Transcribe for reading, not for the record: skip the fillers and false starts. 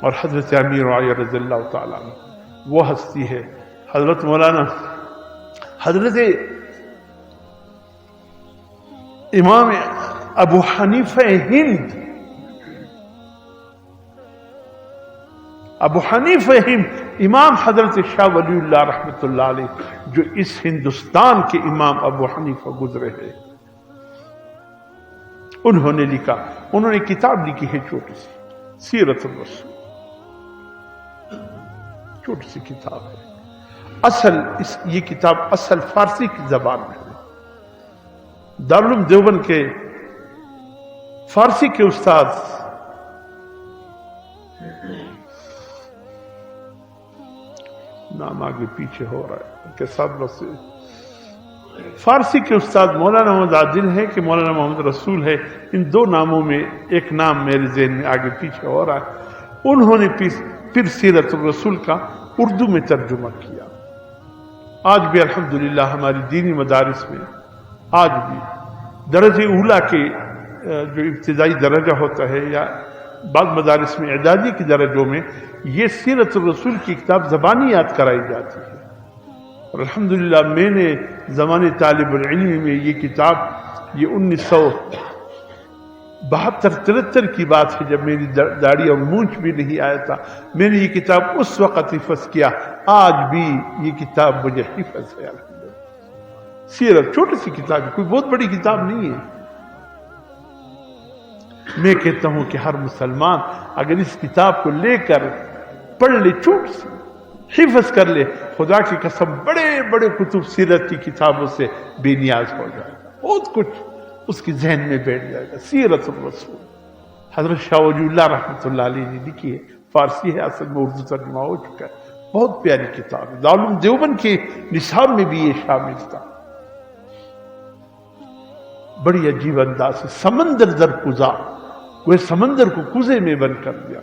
اور حضرت امیر معاویہ رضی اللہ تعالیٰ عنہ وہ ہستی ہے حضرت مولانا حضرت امام ابو حنیفہ ہند ابو حنیفہ ہند امام حضرت شاہ ولی اللہ رحمۃ اللہ علیہ جو اس ہندوستان کے امام ابو حنیفہ گزرے ہیں، انہوں نے لکھا، انہوں نے کتاب لکھی ہے چھوٹی سی، سیرت الرسول، چھوٹی سی کتاب ہے۔ یہ کتاب اصل فارسی کی زبان میں ہے۔ دارالعلوم دیوبند کے فارسی کے استاد نام آگے پیچھے ہو رہا ہے کہ سب سے فارسی کے استاد مولانا محمد عادل ہے کہ مولانا محمد رسول ہے، ان دو ناموں میں ایک نام میرے ذہن میں آگے پیچھے ہو رہا ہے۔ انہوں نے پھر سیرت الرسول کا اردو میں ترجمہ کیا۔ آج بھی الحمدللہ ہماری دینی مدارس میں آج بھی درجہ اولا کے جو ابتدائی درجہ ہوتا ہے یا بعض مدارس میں اعدادی کے درجوں میں یہ سیرت الرسول کی کتاب زبانی یاد کرائی جاتی ہے، اور الحمدللہ میں نے زمانے طالب العلم میں یہ کتاب، یہ 1972-73 کی بات ہے جب میری داڑھی اور مونچھ بھی نہیں آیا تھا، میں نے یہ کتاب اس وقت حفظ کیا، آج بھی یہ کتاب مجھے حفظ ہے الحمدللہ۔ سیرت چھوٹی سی کتاب ہے، کوئی بہت بڑی کتاب نہیں ہے۔ میں کہتا ہوں کہ ہر مسلمان اگر اس کتاب کو لے کر پڑھ لے، چھوٹ سی حفظ کر لے، خدا کی قسم بڑے بڑے کتب سیرت کی کتابوں سے بے نیاز ہو جائے گا، بہت کچھ اس کی ذہن میں بیٹھ جائے گا۔ سیرت الرسول حضرت شاہ ولی اللہ رحمۃ اللہ علیہ نے لکھی ہے، فارسی ہے، اصل میں اردو ترجمہ ہو چکا ہے، بہت پیاری کتاب ہے۔ دارالعلوم دیوبند کے نصاب میں بھی یہ شامل تھا۔ بڑی عجیب انداز سے سمندر در کوزہ، وہ سمندر کو کوزے میں بند کر دیا۔